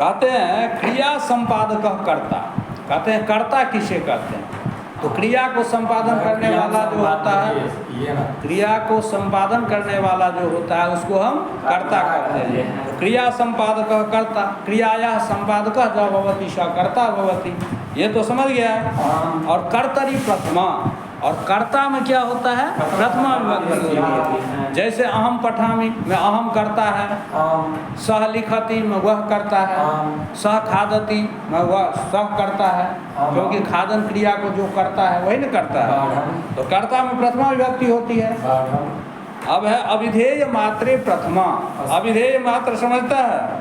कहते हैं क्रिया संपादक कर्ता। कहते हैं कर्ता किसे कहते हैं? तो क्रिया को संपादन करने वाला जो होता है, क्रिया को संपादन करने वाला जो होता है उसको हम कर्ता कहते हैं। तो क्रिया संपादक कर्ता, क्रियाया संपादक ज भवति स कर्ता भवति, ये तो समझ गया। और कर्तरी प्रथमा, और कर्ता में क्या होता है? प्रथमा विभक्ति। जैसे अहम पठामि में अहम करता है, सह लिखति में वह करता है, सह खादति में वह सह करता है, क्योंकि खादन क्रिया को जो करता है वही न करता है। तो कर्ता में प्रथमा विभक्ति होती है। अब है अविधेय मात्रे प्रथमा। अविधेय मात्र समझता है?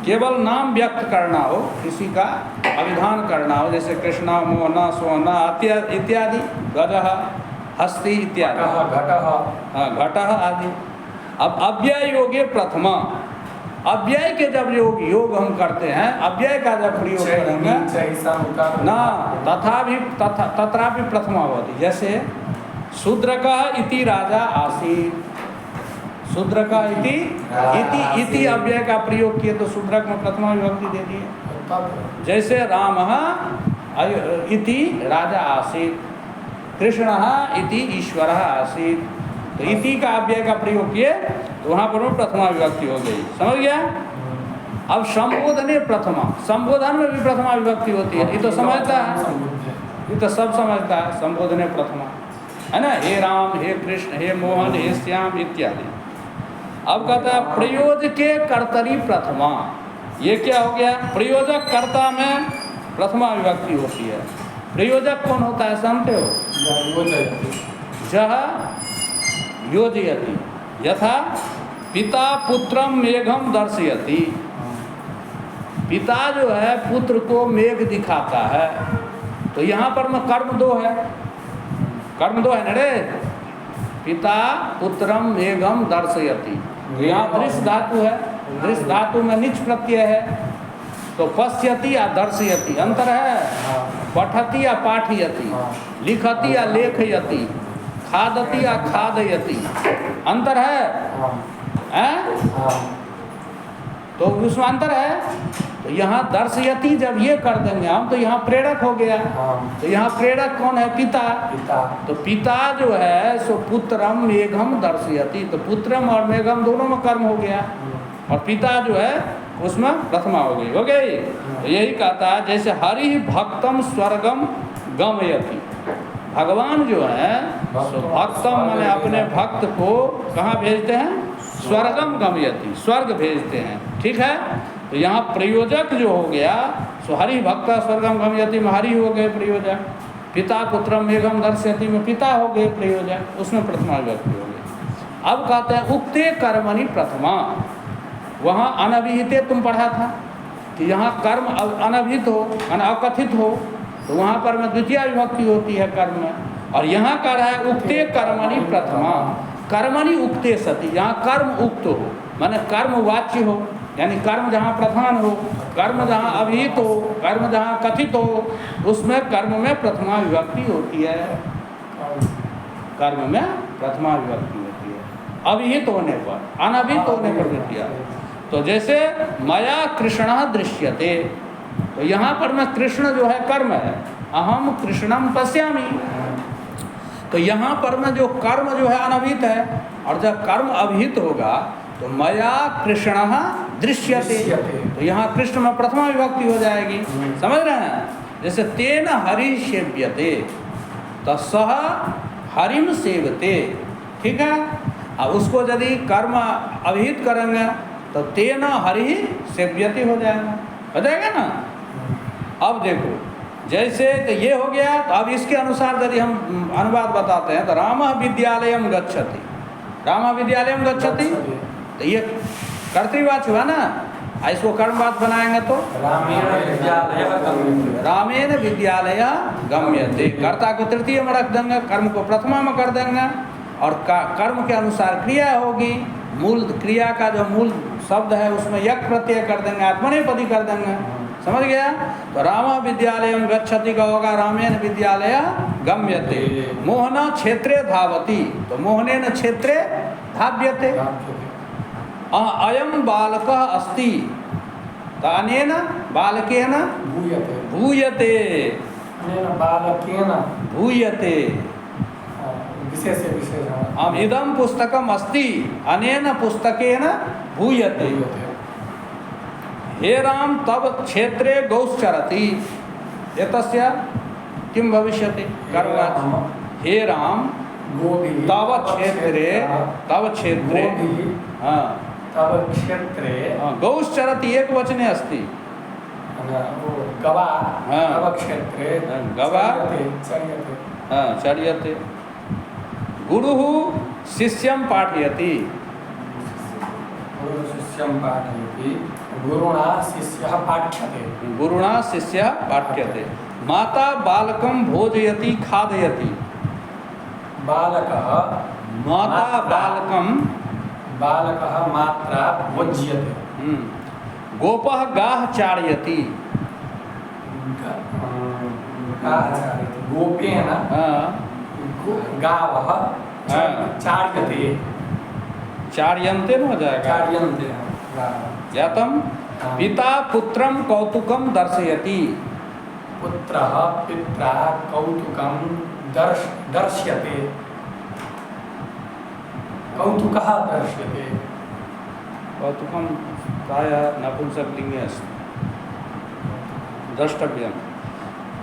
केवल नाम व्यक्त करना हो, किसी का अभिधान करना हो, जैसे कृष्णा मोहना सोहना इत्यादि, गजः हस्ति इत्यादि, घटः आदि। अब अव्यय योगे प्रथमा, अव्यय के जब योग हम करते हैं, अव्यय का जब प्रयोग करेंगे ना तथापि प्रथमा होती। जैसे शूद्रकः इति राजा आसीत्, शूद्रकः इति अव्यय का प्रयोग किए तो शूद्रक में प्रथमा विभक्ति दे दिए। जैसे रामः इति राजा आसीत्, कृष्णः इति ईश्वरः आसीत्, तो इति का अव्यय का प्रयोग किए तो वहाँ पर प्रथमा विभक्ति हो गई। समझ गया? अब संबोधने प्रथमा, संबोधन में भी प्रथमा विभक्ति होती है। ये तो समझता है, ये तो सब समझता है। संबोधने प्रथमा है ना, हे राम, हे कृष्ण, हे मोहन, हे श्याम इत्यादि। अब कहता है प्रयोजके कर्तरी प्रथमा। ये क्या हो गया? प्रयोजक कर्ता में प्रथमा विभक्ति होती है। प्रयोजक कौन होता है समझते हो? जह योजयति, यथा पिता पुत्रम मेघम दर्शयति। पिता जो है पुत्र को मेघ दिखाता है, तो यहाँ पर में कर्म दो है, कर्म दो है न रे। पिता पुत्रम मेघम दर्शयति, यहाँ दृश्य धातु है, दृश्य धातु में निच प्रत्यय है, तो पश्यति या दर्शयति अंतर है। पठति या पाठयति, लिखति या लेखयति, खादति या खादयति अंतर है? तो उसमें अंतर है। तो यहाँ दर्शयति जब ये कर देंगे हम तो यहाँ प्रेरक हो गया। तो यहाँ प्रेरक कौन है? पिता। तो पिता जो है सो पुत्रम मेघम दर्शयति, तो पुत्रम और मेघम दोनों में कर्म हो गया, और पिता जो है उसमें प्रथमा हो गई। तो यही कहता है जैसे हरि भक्तम स्वर्गम गमयति। भगवान जो है सो भक्तम माने अपने भक्त को कहाँ भेजते हैं? स्वर्गम गमयति, स्वर्ग भेजते हैं। ठीक है? तो यहाँ प्रयोजक जो हो गया सो हरि भक्त स्वर्गम गमयति में हरि हो गए प्रयोजक, पिता पुत्रम मेघम दर्शयति में पिता हो गए प्रयोजक, उसमें प्रथमा विभक्ति हो गई। अब कहते हैं उक्ते कर्मणि प्रथमा। वहाँ अनभिहिते तुम पढ़ा था कि यहाँ कर्म अनभिहित हो, अकथित हो, तो वहाँ पर में द्वितीय विभक्ति होती है कर्म में। और यहाँ कह रहा है उक्ते कर्मणि प्रथमा। कर्मणि उक्ते सति, यहाँ कर्म उक्त हो माने कर्म वाच्य हो, यानी कर्म जहाँ प्रधान हो, कर्म जहाँ अभिहित हो, कर्म जहाँ कथित हो, उसमें कर्म में प्रथमा विभक्ति होती है। कर्म में प्रथमा विभक्ति होती है अभिहित होने पर, अनभिहित होने पर द्वितीय। तो जैसे मया कृष्णः दृश्यते, तो यहाँ पर में कृष्ण जो है कर्म है, अहम कृष्णम पश्यामि। तो यहाँ पर में जो कर्म जो है अनभिहित है, और जब कर्म अभिहित होगा तो मया कृष्णः दृश्यते, तो यहाँ कृष्ण में प्रथमा विभक्ति हो जाएगी। समझ रहे हैं? जैसे तेन हरि सेव्यते, तो सह हरिम सेवते। ठीक है? अब उसको यदि कर्म अभिहित करेंगे तो तेन हरि सेव्यते हो जाएगा ना। अब देखो जैसे तो ये हो गया, तो अब इसके अनुसार यदि हम अनुवाद बताते हैं तो रामः विद्यालयम गच्छति, रामः विद्यालयम गच्छति, तो ये कर्तृवाच हुआ ना। इसको कर्मवाद बनाएंगे तो रामेण विद्यालय गम्यते, कर्ता को तृतीय में रख देंगे, कर्म को प्रथमा में कर देंगे, और कर्म के अनुसार क्रिया होगी। मूल क्रिया का जो मूल शब्द है उसमें यक प्रत्यय कर देंगे, आत्मनेपदी कर देंगे। समझ गया? तो राम विद्यालयम गच्छति का होगा रामेण विद्यालय गम्यते। मोहना क्षेत्रे धावति, तो मोहनेन क्षेत्रे धाव्यते। अयम बालकः अस्ति, अनेन बालकेन भूयते भूयते अनेन बालकेन भूयते विशेष विशेषण आम इदं पुस्तकम अस्ति अनेन पुस्तकेन भूयते हे राम तव क्षेत्रे गौश्चरति एतस्य किं भविष्यति कर्मवाच्य हे राम तव क्षेत्रे हाँ तव क्षेत्रे गौश्चरति एक वचने अस्ति गवा हाँ। तव क्षेत्रे गवा चर्यते हाँ चर्यते गुरुः शिष्यं पाठयति शिष्यं पाठयति गुरुणा शिष्यः पाठ्यते गुरुणा शिष्यः पाठ्यते माता बालकं भोजयति खादयति बालकः माता बालकः मात्रा भोज्यते गोपः गाः चारयति गोपेन गावः चार्यते चार्यन्ते न हो जाएगा चार्यन्ते ज्ञातम पिता पुत्रं कौतुकं दर्शयति पुत्रः पित्रा कौतुकं दर्श्यते कौतुकः दर्श्यते कौतुकं प्रायः नपुंसकलिङ्गे अस्ति द्रष्टव्यं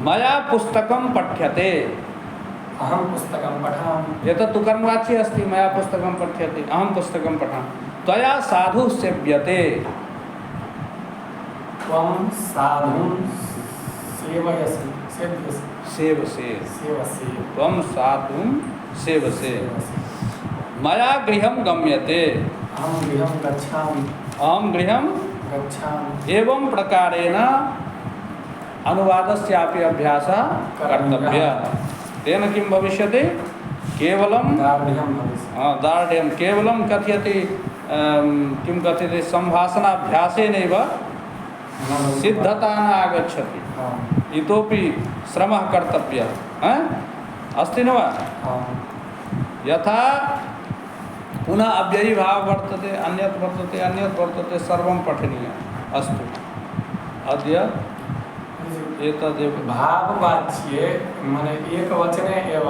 मया पुस्तकं पठ्यते अहं पुस्तकं पठामि एतत् तु कर्मवाच्ये अस्ति मया पुस्तकं पठ्यते अहं पुस्तकं पठामि त्वया साधु सेव्यते त्वं साधुं सेवयसि सेव्यसि सेवसे त्वं साधुं सेवसे मया गृहं गम्यते अहं गृहं गच्छामि अहं गृहं गच्छामि एवं प्रकारेण अनुवादस्यापि अभ्यासः कर्तव्यः तेन किं भविष्यति केवलं दार्ढ्यं केवलं कथयति किं कथ्यते सम्भाषणाभ्यासेनैव सिद्धता न आगच्छति इतोपि श्रमः कर्तव्यः अस्ति न वा यथा पुनः अव्ययीभावः वर्तते अन्यत् वर्तते सर्वं पठनीयम् अस्तु अद्य एतदेव भाववाच्ये माने एकवचने एव